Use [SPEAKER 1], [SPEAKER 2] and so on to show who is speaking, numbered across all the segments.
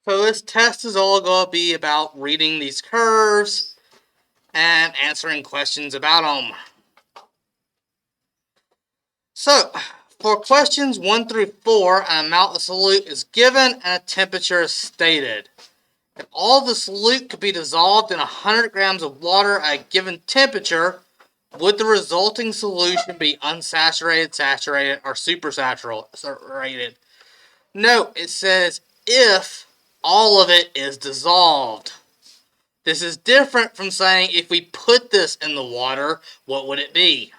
[SPEAKER 1] So this test is all going to be about reading these curves and answering questions about them. So, for questions 1 through 4, an amount of solute is given and a temperature is stated. If all the solute could be dissolved in 100 grams of water at a given temperature, would the resulting solution be unsaturated, saturated, or supersaturated? Note, it says if all of it is dissolved. This is different from saying if we put this in the water, what would it be?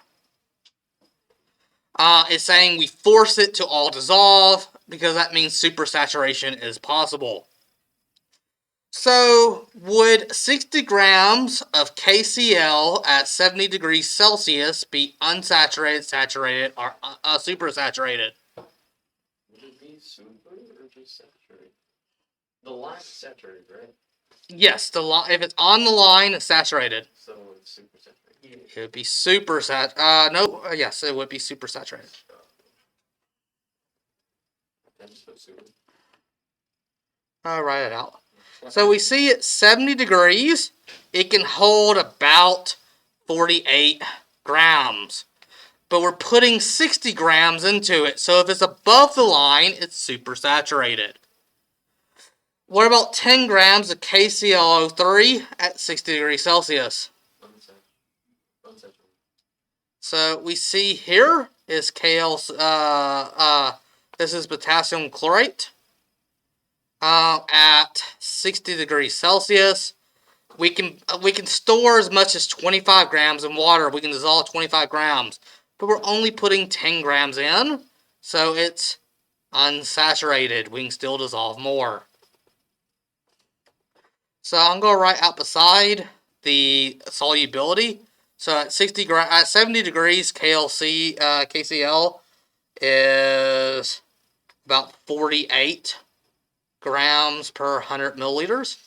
[SPEAKER 1] It's saying we force it to all dissolve because that means supersaturation is possible. So, would 60 grams of KCl at 70 degrees Celsius be unsaturated, saturated, or supersaturated?
[SPEAKER 2] Would it be super or just saturated? The line is saturated, right?
[SPEAKER 1] Yes, if it's on the line, it's saturated.
[SPEAKER 2] So it's super saturated.
[SPEAKER 1] It would be yes, it would be supersaturated. I'll write it out. So we see at 70 degrees, it can hold about 48 grams. But we're putting 60 grams into it, so if it's above the line, it's supersaturated. What about 10 grams of KClO3 at 60 degrees Celsius?
[SPEAKER 2] Unsaturated.
[SPEAKER 1] So we see here is this is potassium chlorate. At 60 degrees Celsius, we can store as much as 25 grams in water. We can dissolve 25 grams, but we're only putting 10 grams in, so it's unsaturated. We can still dissolve more. So I'm going to write out beside the solubility. So at 70 degrees, KCl is about 48 grams per 100 milliliters.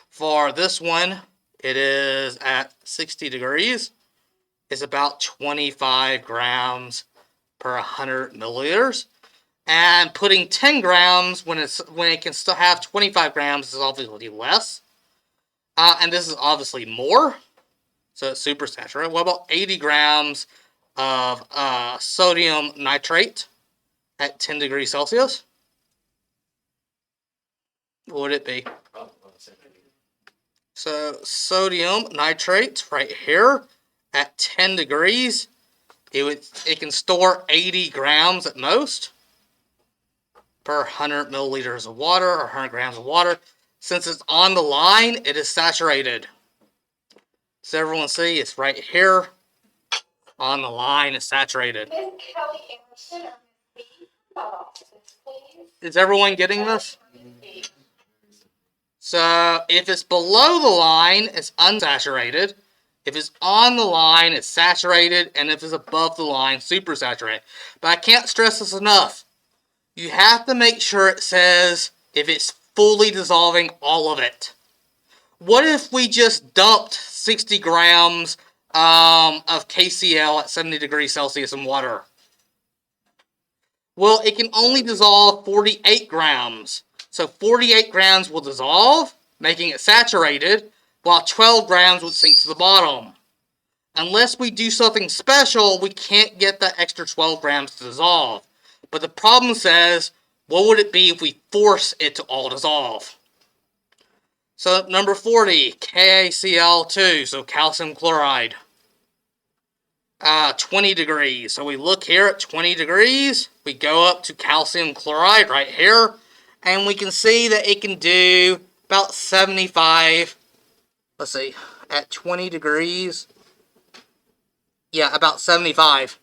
[SPEAKER 1] For this one, it is at 60 degrees. It's about 25 grams per 100 milliliters. And putting 10 grams when it can still have 25 grams is obviously less. And this is obviously more. So it's supersaturated. What about 80 grams of sodium nitrate at 10 degrees Celsius? What would it be? So sodium nitrate right here at 10 degrees, it can store 80 grams at most per 100 milliliters of water or 100 grams of water. Since it's on the line, it is saturated. So everyone see, it's right here on the line, it's saturated. Is everyone getting this? So if it's below the line, it's unsaturated. If it's on the line, it's saturated. And if it's above the line, supersaturated. But I can't stress this enough. You have to make sure it says if it's fully dissolving all of it. What if we just dumped 60 grams of KCl at 70 degrees Celsius in water? Well, it can only dissolve 48 grams. So 48 grams will dissolve, making it saturated, while 12 grams would sink to the bottom. Unless we do something special, we can't get that extra 12 grams to dissolve. But the problem says, what would it be if we force it to all dissolve? So number 40, KaCl2, so calcium chloride. 20 degrees. So we look here at 20 degrees. We go up to calcium chloride right here. And we can see that it can do about 75, let's see, at 20 degrees. Yeah, about 75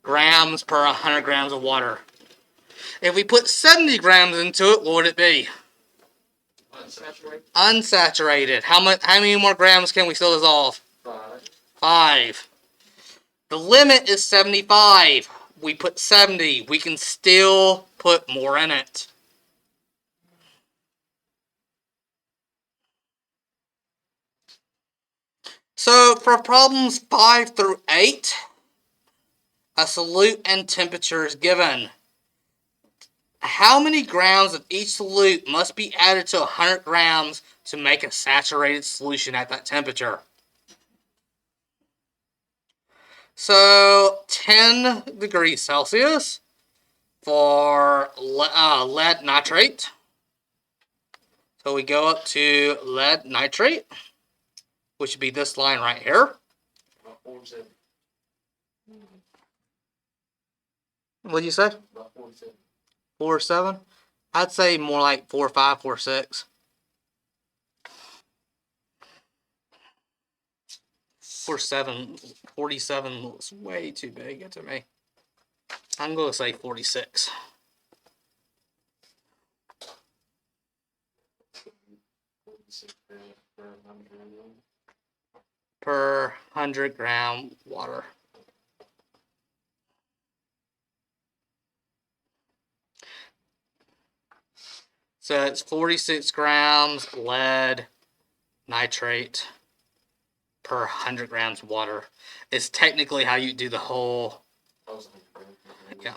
[SPEAKER 1] grams per 100 grams of water. If we put 70 grams into it, what would it be?
[SPEAKER 2] Unsaturated.
[SPEAKER 1] Unsaturated. How many more grams can we still dissolve? 5. The limit is 75. We put 70. We can still put more in it. So for problems 5 through 8, a solute and temperature is given. How many grams of each solute must be added to 100 grams to make a saturated solution at that temperature? So 10 degrees Celsius for lead nitrate. So we go up to lead nitrate, which would be this line right here.
[SPEAKER 2] About 47.
[SPEAKER 1] What did you say?
[SPEAKER 2] About 47.
[SPEAKER 1] 4 or 7? I'd say more like 4 or 5, 4 or 6. 4 7, 47 looks way too big to me. I'm going to say 46. Per 100 gram water. So it's 46 grams lead nitrate per 100 grams water. It's technically how you do the whole. Yeah.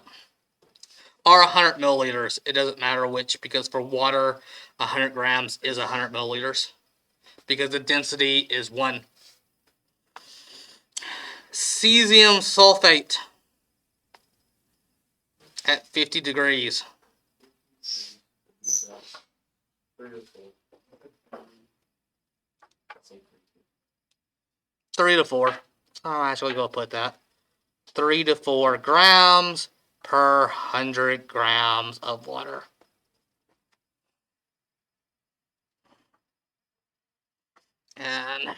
[SPEAKER 1] Or 100 milliliters. It doesn't matter which, because for water, 100 grams is 100 milliliters. Because the density is 1. Cesium sulfate at 50 degrees. 3 to 4. I'm actually going to put that. 3 to 4 grams per 100 grams of water. And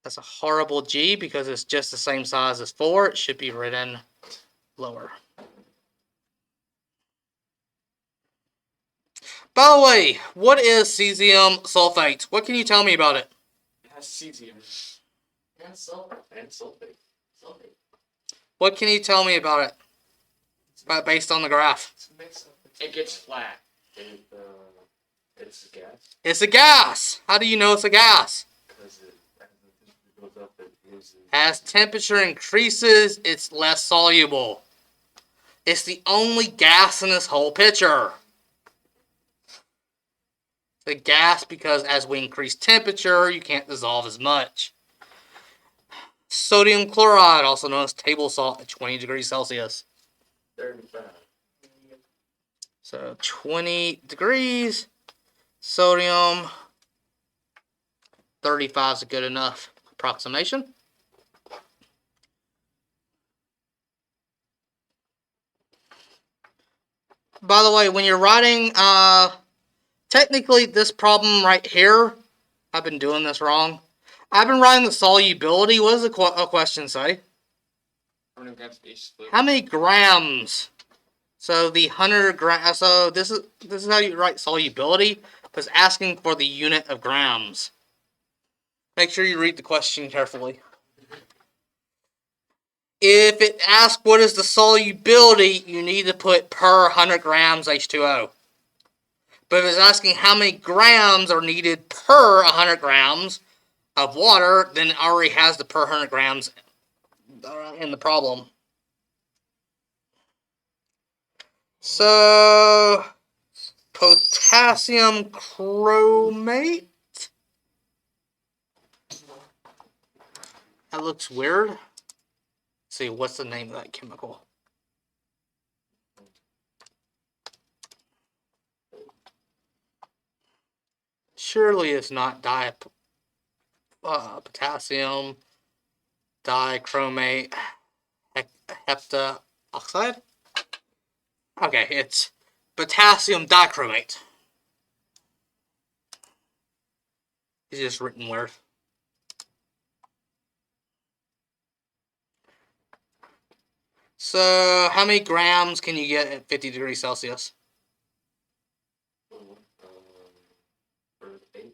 [SPEAKER 1] that's a horrible G because it's just the same size as 4. It should be written lower. By the way, what is cesium sulfate? What can you tell me about it?
[SPEAKER 2] It has cesium. And sulfate. And sulfate. Sulfate.
[SPEAKER 1] What can you tell me about it? Based on the graph.
[SPEAKER 2] It gets flat. It's a gas.
[SPEAKER 1] It's a gas. How do you know it's a gas?
[SPEAKER 2] Because as the temperature goes up, it loses.
[SPEAKER 1] As temperature increases, it's less soluble. It's the only gas in this whole picture. It's a gas because as we increase temperature, you can't dissolve as much. Sodium chloride, also known as table salt, at 20 degrees Celsius.
[SPEAKER 2] 35.
[SPEAKER 1] So 20 degrees, sodium, 35 is a good enough approximation. By the way, when you're writing, technically this problem right here, I've been doing this wrong. I've been writing the solubility. What does the question say? How many grams? So the 100 grams. So this is how you write solubility. But it's asking for the unit of grams. Make sure you read the question carefully. If it asks what is the solubility, you need to put per 100 grams H2O. But if it's asking how many grams are needed per 100 grams of water, then it already has the per 100 grams in the problem. So, potassium chromate. That looks weird. Let's see, what's the name of that chemical? Surely it's not potassium dichromate heptaoxide. Okay, it's potassium dichromate. It's just written weird. So, how many grams can you get at 50 degrees Celsius?
[SPEAKER 2] 8.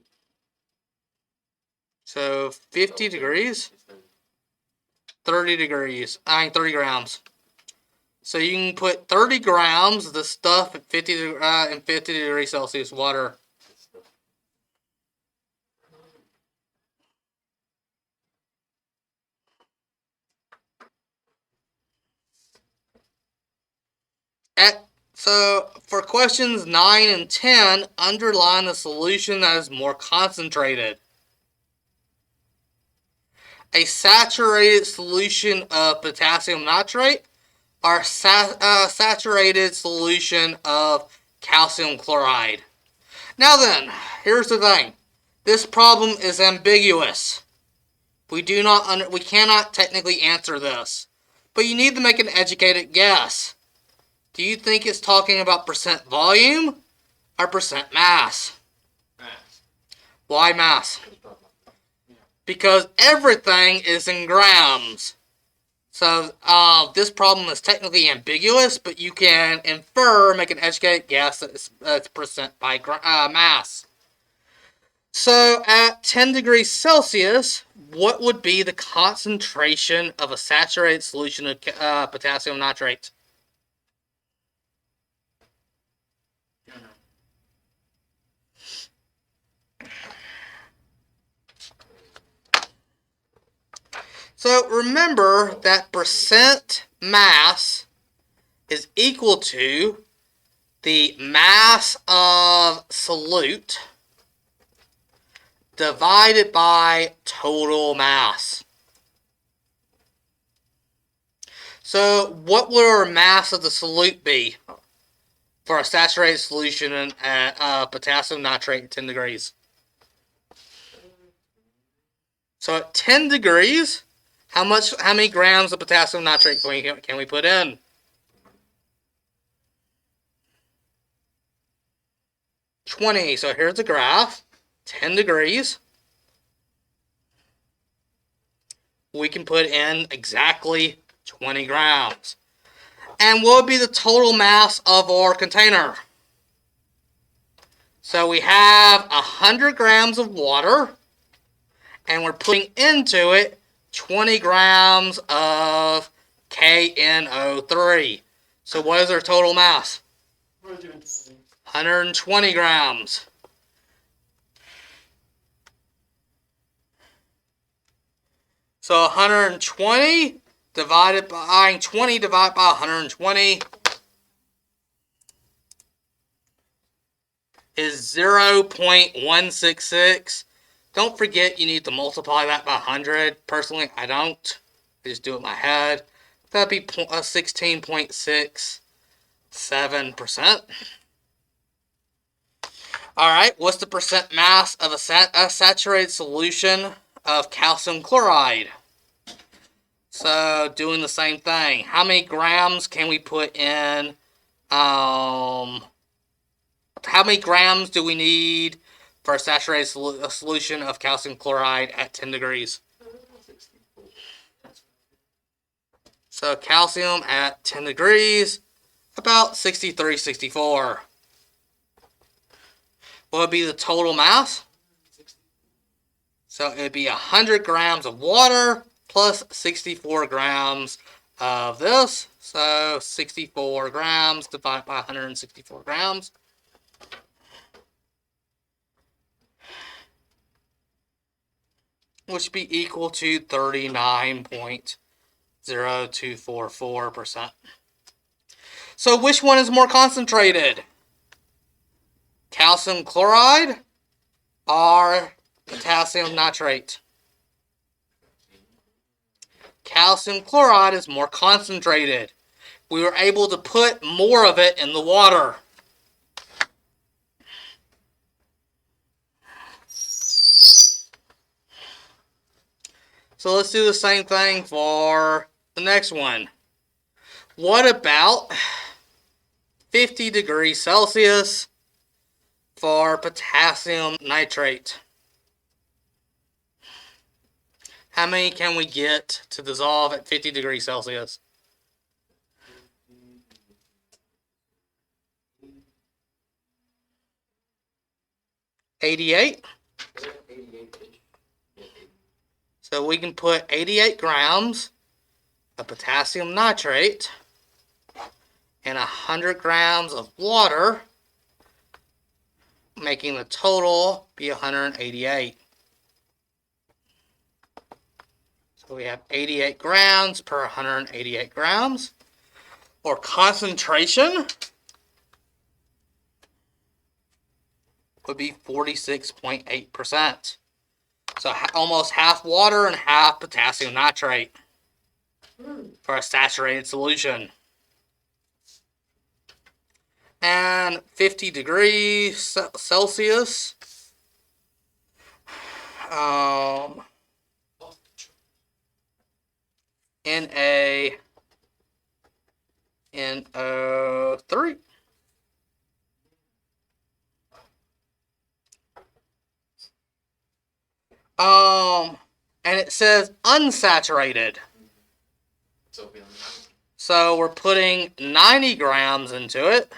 [SPEAKER 1] So, 50 degrees? 30 degrees. 30 grams. So you can put 30 grams of the stuff at 50 degrees Celsius water. At So for questions 9 and 10, underline the solution that is more concentrated. A saturated solution of potassium nitrate or saturated solution of calcium chloride. Now then, here's the thing. This problem is ambiguous. We cannot technically answer this, but you need to make an educated guess. Do you think it's talking about percent volume or percent mass?
[SPEAKER 2] Mass.
[SPEAKER 1] Why mass? Because everything is in grams. So this problem is technically ambiguous, but you can infer, make an educated guess that it's percent by mass. So at 10 degrees Celsius, what would be the concentration of a saturated solution of potassium nitrate? So remember that percent mass is equal to the mass of solute divided by total mass. So what would our mass of the solute be for a saturated solution at potassium nitrate at 10 degrees? So at 10 degrees, how many grams of potassium nitrate can we put in? $20. So here's the graph. 10 degrees. We can put in exactly 20 grams. And what would be the total mass of our container? So we have 100 grams of water, and we're putting into it 20 grams of KNO3. So what is our total mass? 120 grams. So 120 divided by 20 divided by 120 is 0.166. Don't forget you need to multiply that by 100. Personally, I don't. I just do it in my head. That'd be 16.67%. Alright, what's the percent mass of a saturated solution of calcium chloride? So, doing the same thing. How many grams can we put in? How many grams do we need for a saturated solution of calcium chloride at 10 degrees? So, calcium at 10 degrees, about 63, 64. What would be the total mass? So, it would be 100 grams of water plus 64 grams of this. So 64 grams divided by 164 grams. Which would be equal to 39.0244%. So which one is more concentrated? Calcium chloride or potassium nitrate? Calcium chloride is more concentrated. We were able to put more of it in the water. So let's do the same thing for the next one. What about 50 degrees Celsius for potassium nitrate? How many can we get to dissolve at 50 degrees Celsius? 88. So we can put 88 grams of potassium nitrate and 100 grams of water, making the total be 188. So we have 88 grams per 188 grams. Or concentration would be 46.8%. So almost half water and half potassium nitrate for a saturated solution. And 50 degrees Celsius. NaNO3. And it says unsaturated. So we're putting 90 grams into it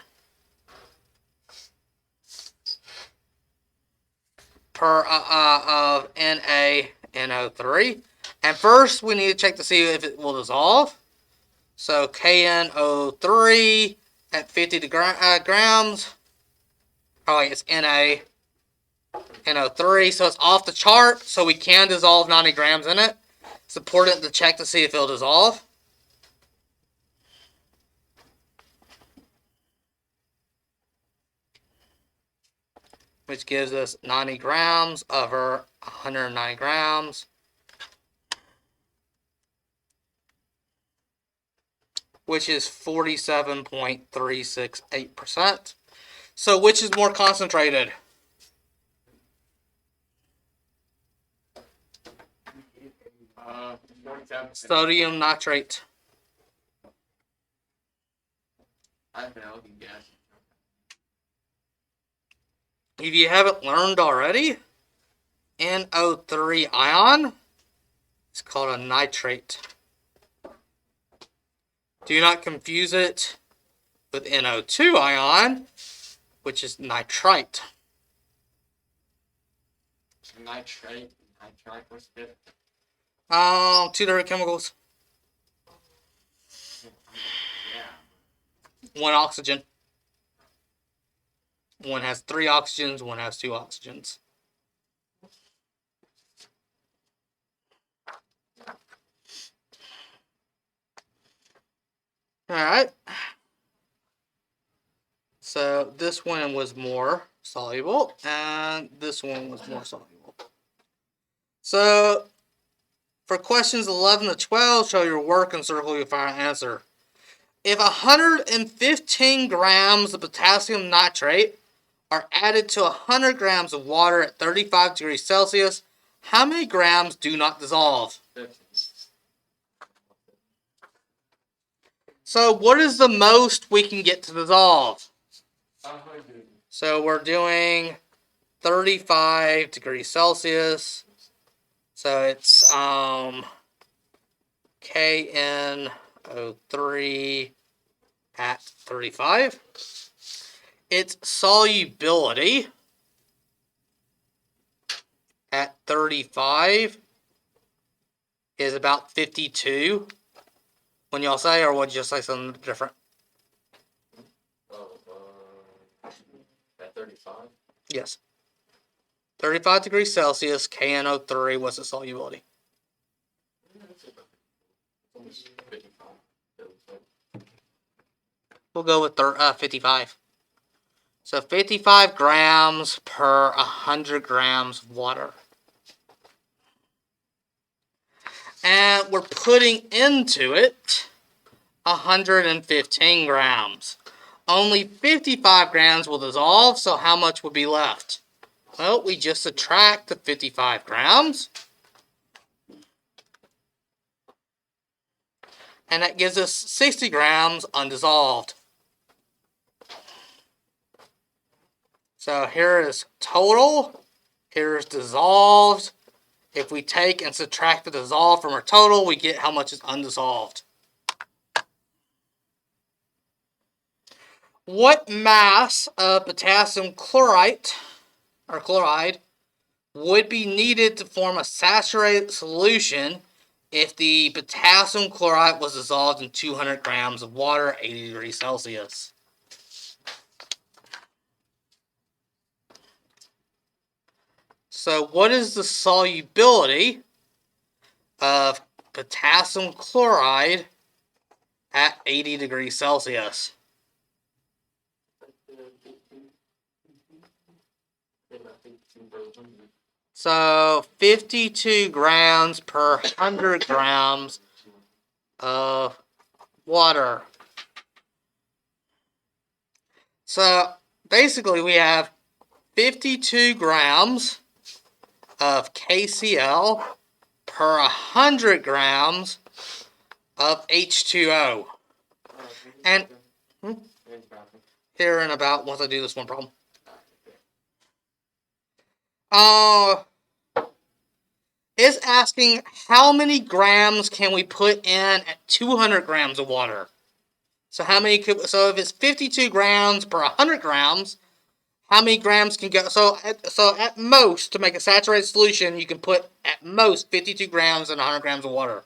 [SPEAKER 1] per of NaNO3. And first we need to check to see if it will dissolve. So KNO3 at 50 grams. Oh wait, it's NaNO3, so it's off the chart, so we can dissolve 90 grams in it. It's important to check to see if it'll dissolve. Which gives us 90 grams over 190 grams. Which is 47.368%. So which is more concentrated? Sodium nitrate. If you haven't learned already, NO3 ion is called a nitrate. Do not confuse it with NO2 ion, which is nitrite.
[SPEAKER 2] Nitrite, what's the difference?
[SPEAKER 1] Two different chemicals. One oxygen. One has 3 oxygens, one has 2 oxygens. Alright. So this one was more soluble, and this one was more soluble. So for questions 11 to 12, show your work and circle your final answer. If 115 grams of potassium nitrate are added to 100 grams of water at 35 degrees Celsius, how many grams do not dissolve? So what is the most we can get to dissolve?
[SPEAKER 2] 100.
[SPEAKER 1] So we're doing 35 degrees Celsius. So it's KNO3 at 35. Its solubility at 35 is about 52. When y'all say, or would you say something different?
[SPEAKER 2] At 35?
[SPEAKER 1] Yes. 35 degrees Celsius, KNO3 was the solubility. We'll go with 55. So 55 grams per 100 grams of water. And we're putting into it 115 grams. Only 55 grams will dissolve, so how much would be left? Well, we just subtract the 55 grams. And that gives us 60 grams undissolved. So here is total. Here is dissolved. If we take and subtract the dissolved from our total, we get how much is undissolved. What mass of potassium chloride would be needed to form a saturated solution if the potassium chloride was dissolved in 200 grams of water at 80 degrees Celsius? So what is the solubility of potassium chloride at 80 degrees Celsius? So 52 grams per 100 grams of water. So basically we have 52 grams of KCl per 100 grams of H2O. And here in about, once I do this one problem. It's asking how many grams can we put in at 200 grams of water. So so if it's 52 grams per 100 grams, how many grams can go? So at most, to make a saturated solution, you can put at most 52 grams in 100 grams of water.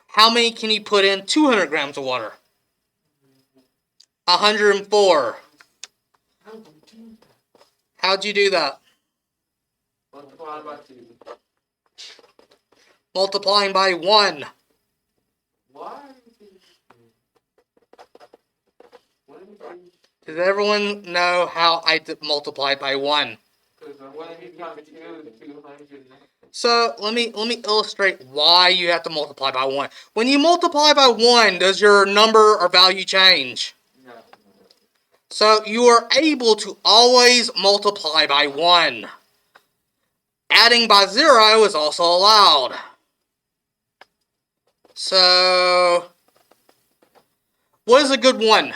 [SPEAKER 1] How many can you put in 200 grams of water? 104. How'd you do that? Multiplying by 1.
[SPEAKER 2] Why?
[SPEAKER 1] Does everyone know how I multiplied by 1? So let me illustrate why you have to multiply by 1. When you multiply by 1, does your number or value change?
[SPEAKER 2] No.
[SPEAKER 1] So you are able to always multiply by 1. Adding by 0 is also allowed. So what is a good 1?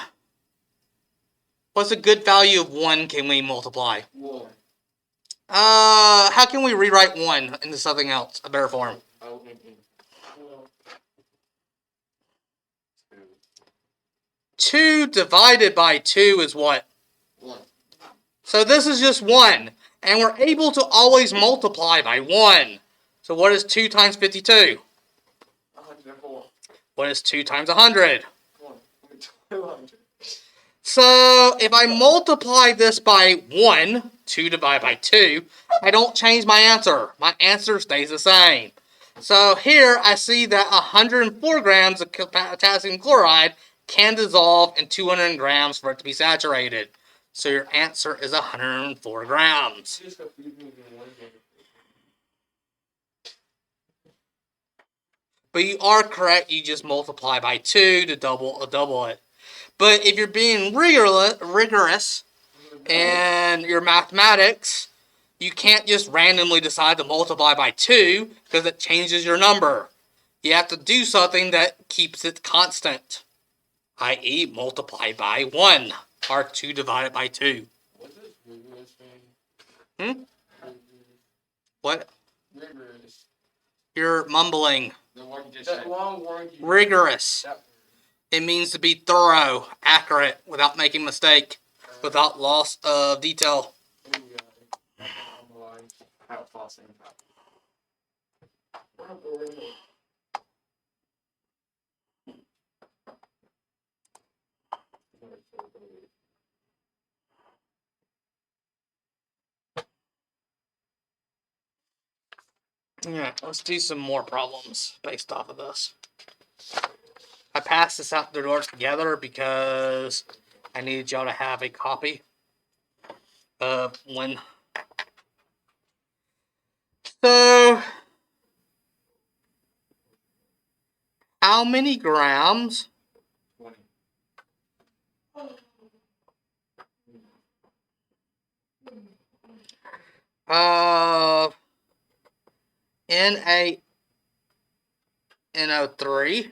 [SPEAKER 1] What's a good value of 1 can we multiply?
[SPEAKER 2] 1.
[SPEAKER 1] How can we rewrite 1 into something else, a better form? 2 divided by 2 is what?
[SPEAKER 2] 1.
[SPEAKER 1] So this is just 1. And we're able to always multiply by 1. So what is 2 times 52?
[SPEAKER 2] 104.
[SPEAKER 1] What is 2 times 100?
[SPEAKER 2] 200.
[SPEAKER 1] So if I multiply this by 1, 2 divided by 2, I don't change my answer. My answer stays the same. So here I see that 104 grams of potassium chloride can dissolve in 200 grams for it to be saturated. So your answer is 104 grams. But you are correct, you just multiply by 2 to double it. But if you're being rigorous in your mathematics, you can't just randomly decide to multiply by 2 because it changes your number. You have to do something that keeps it constant, i.e. multiply by 1, or 2 divided by 2.
[SPEAKER 2] What does rigorous mean?
[SPEAKER 1] What?
[SPEAKER 2] Rigorous.
[SPEAKER 1] You're mumbling.
[SPEAKER 2] The word you just said. Long word you
[SPEAKER 1] Rigorous. It means to be thorough, accurate, without making mistake, without loss of detail. Yeah, let's do some more problems based off of this. I passed this out the door together because I needed y'all to have a copy of when. So, how many grams
[SPEAKER 2] 20.
[SPEAKER 1] of NaNO3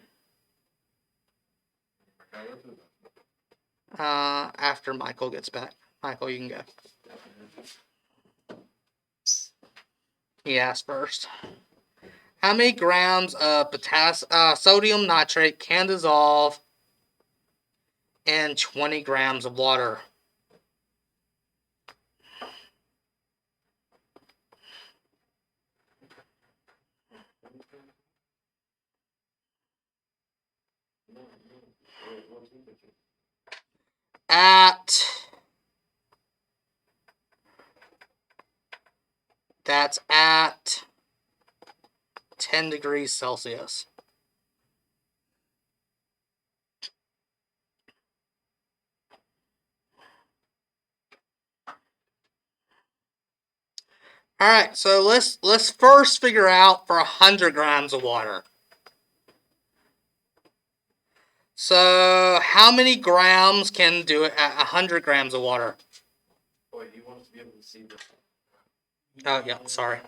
[SPEAKER 1] after Michael gets back? Michael, you can go. He asked first. How many grams of sodium nitrate can dissolve in 20 grams of water? That's at 10 degrees Celsius. All right, so let's first figure out for 100 grams of water. So how many grams can do it at 100 grams of water?
[SPEAKER 2] Boy, do you want us to be able to see this?
[SPEAKER 1] Oh, yeah, sorry.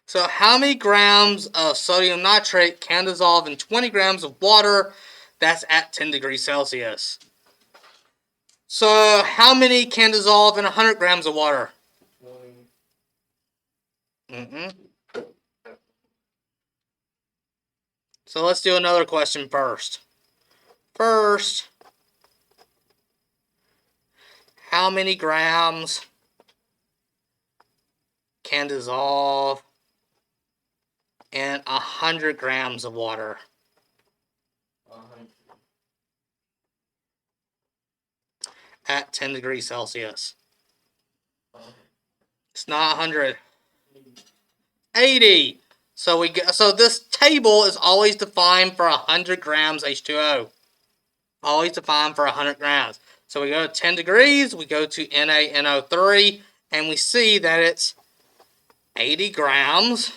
[SPEAKER 1] So how many grams of sodium nitrate can dissolve in 20 grams of water that's at 10 degrees Celsius? So how many can dissolve in 100 grams of water?
[SPEAKER 2] 20.
[SPEAKER 1] So let's do another question first. First, how many grams can dissolve in 100 grams of water?
[SPEAKER 2] 100.
[SPEAKER 1] At 10 degrees Celsius. It's not 100. 80. So this table is always defined for 100 grams H2O. Always defined for 100 grams. So we go to 10 degrees, we go to NaNO3, and we see that it's 80 grams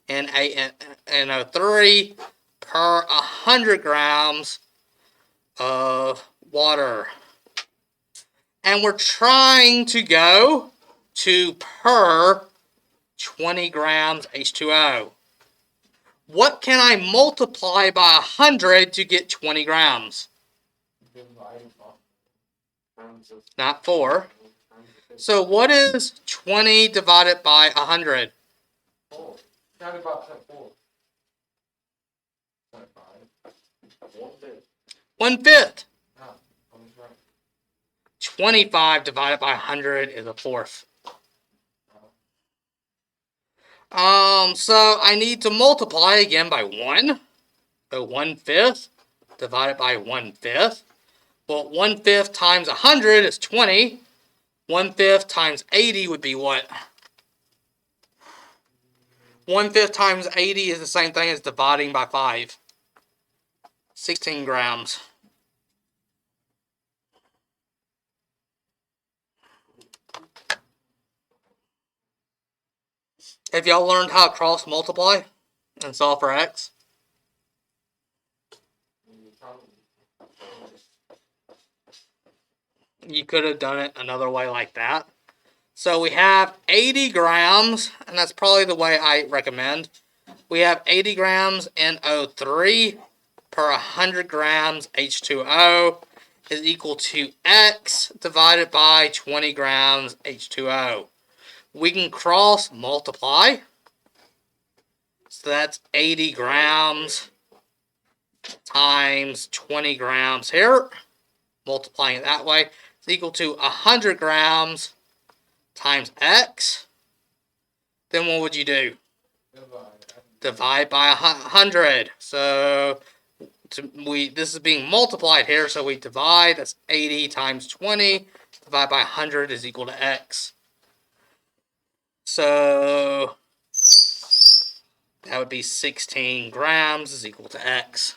[SPEAKER 1] NaNO3 per 100 grams of water. And we're trying to go to per 20 grams H2O. What can I multiply by 100 to get 20 grams? Not 4. So what is 20 divided by 100?
[SPEAKER 2] 4. Not about 4.
[SPEAKER 1] 1/5.
[SPEAKER 2] No, I was right.
[SPEAKER 1] 25 divided by 100 is a fourth. So I need to multiply again by 1. So 1/5 divided by 1/5. Well, 1/5 times 100 is 20. 1/5 times 80 would be what? 1/5 times 80 is the same thing as dividing by 5. 16 grams. Have y'all learned how to cross multiply and solve for x? You could have done it another way like that. So we have 80 grams, and that's probably the way I recommend. We have 80 grams NO3 per 100 grams H2O is equal to X divided by 20 grams H2O. We can cross multiply. So that's 80 grams times 20 grams here. Multiplying it that way. It's equal to 100 grams times X. Then what would you do? Divide by 100. So this is being multiplied here, so we divide. That's 80 times 20. Divide by 100 is equal to X. So that would be 16 grams is equal to X.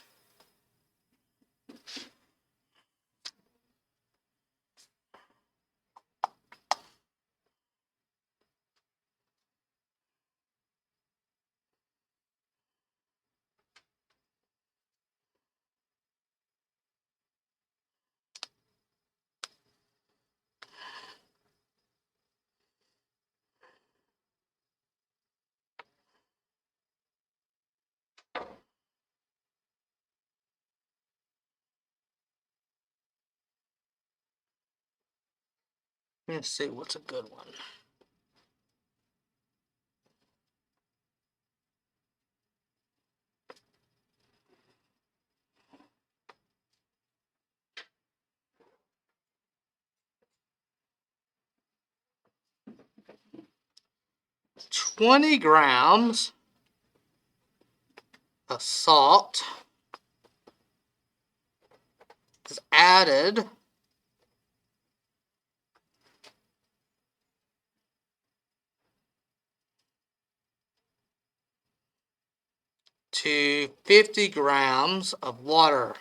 [SPEAKER 1] Let's see, what's a good one? "20 grams of salt is added to 50 grams of water.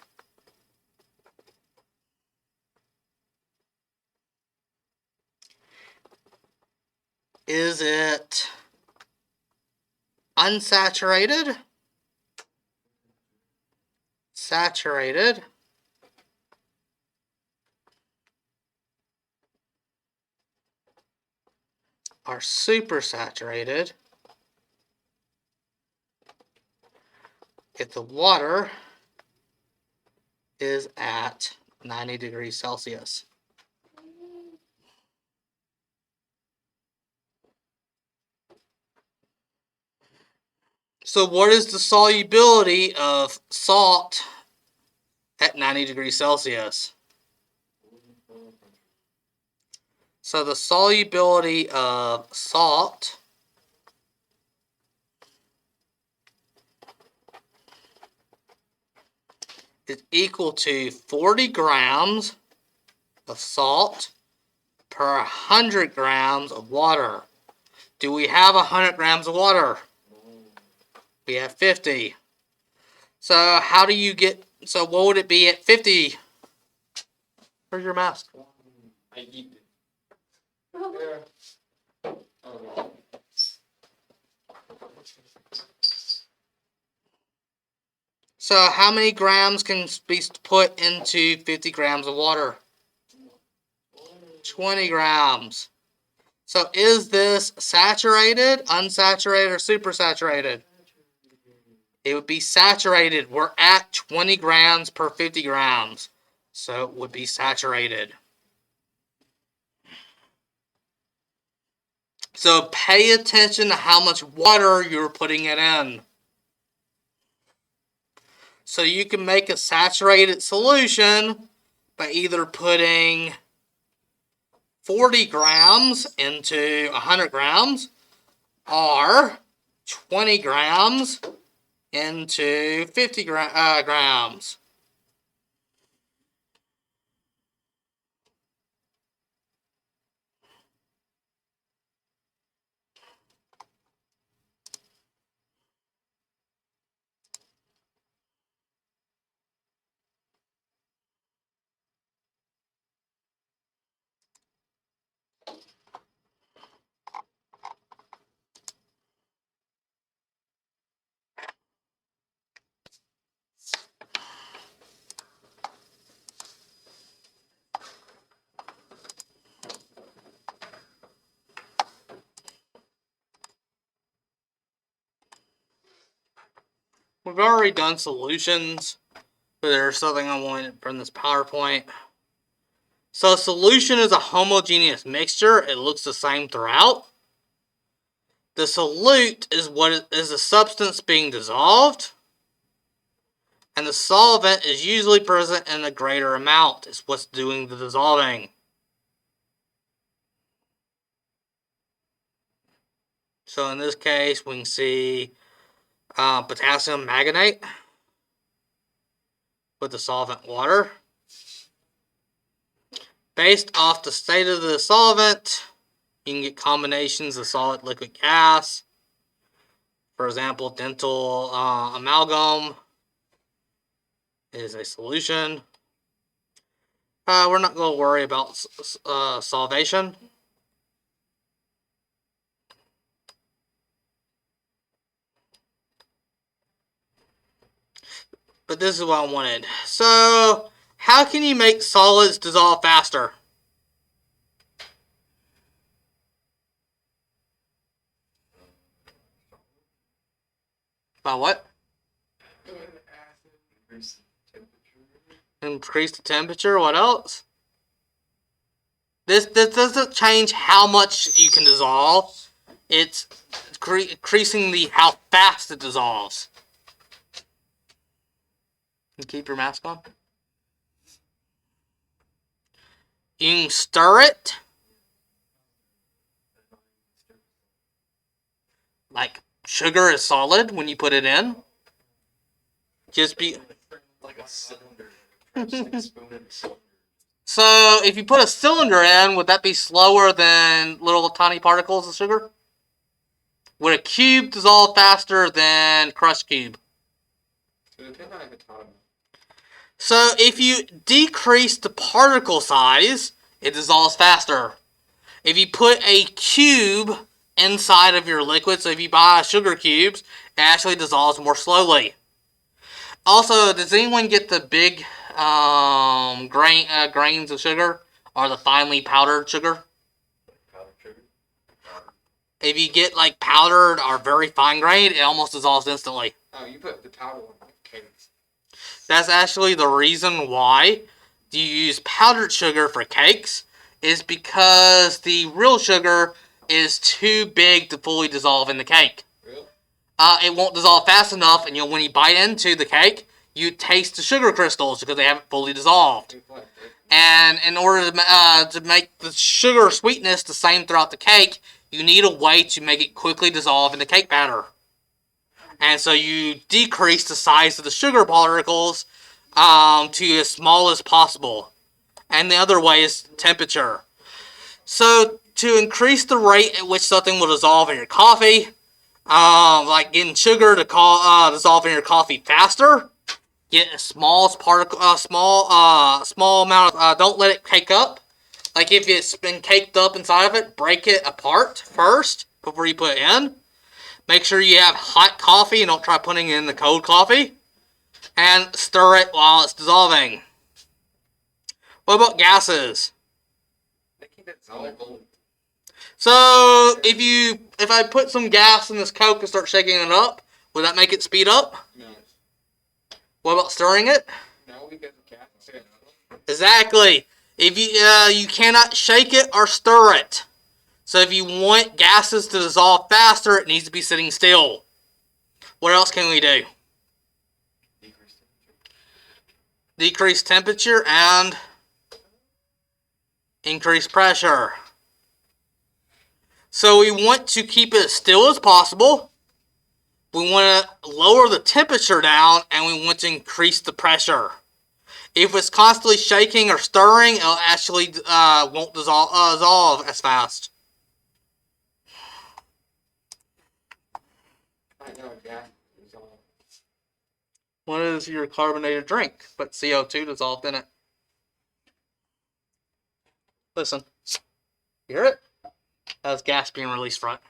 [SPEAKER 1] Is it unsaturated, saturated, or supersaturated if the water is at 90 degrees Celsius? So what is the solubility of salt at 90 degrees Celsius? So the solubility of salt is equal to 40 grams of salt per 100 grams of water. Do we have 100 grams of water? We have 50. So how do you get, so what would it be at 50? Where's your mask?
[SPEAKER 2] I eat it.
[SPEAKER 1] So how many grams can be put into 50 grams of water? 20 grams. So is this saturated, unsaturated, or supersaturated? It would be saturated. We're at 20 grams per 50 grams. So it would be saturated. So pay attention to how much water you're putting it in. So you can make a saturated solution by either putting 40 grams into 100 grams or 20 grams into 50 grams. We've already done solutions, but there's something I wanted from this PowerPoint. So a solution is a homogeneous mixture. It looks the same throughout. The solute is what is the substance being dissolved. And the solvent is usually present in a greater amount. It's what's doing the dissolving. So in this case, we can see potassium manganate with the solvent water. Based off the state of the solvent, you can get combinations of solid liquid gas. For example, dental amalgam is a solution. We're not going to worry about solvation. But this is what I wanted. So, how can you make solids dissolve faster? By what? Increase the temperature. What else? This doesn't change how much you can dissolve. It's increasing how fast it dissolves. And keep your mask on. You can stir it. Like sugar is solid when you put it in. Just be
[SPEAKER 2] Like a cylinder. Like a spoon in a cylinder.
[SPEAKER 1] So if you put a cylinder in, would that be slower than little tiny particles of sugar? Would a cube dissolve faster than crushed cube? So if you decrease the particle size, it dissolves faster. If you put a cube inside of your liquid. So if you buy sugar cubes, it actually dissolves more slowly. Also, does anyone get the big grains of sugar or the finely powdered sugar?
[SPEAKER 2] Powdered sugar.
[SPEAKER 1] If you get like powdered or very fine grained, it almost dissolves instantly.
[SPEAKER 3] Oh, you put the powder on like cakes.
[SPEAKER 1] That's actually the reason why you use powdered sugar for cakes, is because the real sugar is too big to fully dissolve in the cake.
[SPEAKER 3] Really?
[SPEAKER 1] It won't dissolve fast enough, and when you bite into the cake, you taste the sugar crystals because they haven't fully dissolved. And in order to make the sugar sweetness the same throughout the cake, you need a way to make it quickly dissolve in the cake batter. And so you decrease the size of the sugar particles to as small as possible. And the other way is temperature. So to increase the rate at which something will dissolve in your coffee, like getting sugar to dissolve in your coffee faster, get a small amount of. Don't let it cake up. Like if it's been caked up inside of it, break it apart first before you put it in. Make sure you have hot coffee and don't try putting it in the cold coffee. And stir it while it's dissolving. What about gases?
[SPEAKER 3] They keep it soluble.
[SPEAKER 1] So if I put some gas in this Coke and start shaking it up, would that make it speed up?
[SPEAKER 3] No.
[SPEAKER 1] What about stirring it?
[SPEAKER 3] No, because the gas is sitting on it.
[SPEAKER 1] Exactly. If you cannot shake it or stir it. So if you want gases to dissolve faster, it needs to be sitting still. What else can we do? Decrease temperature and increase pressure. So we want to keep it as still as possible. We want to lower the temperature down, and we want to increase the pressure. If it's constantly shaking or stirring, it'll actually won't dissolve as fast.
[SPEAKER 3] I know gas is on.
[SPEAKER 1] What is your carbonated drink? But CO2 dissolved in it. Listen. You hear it? That's gas being released from it.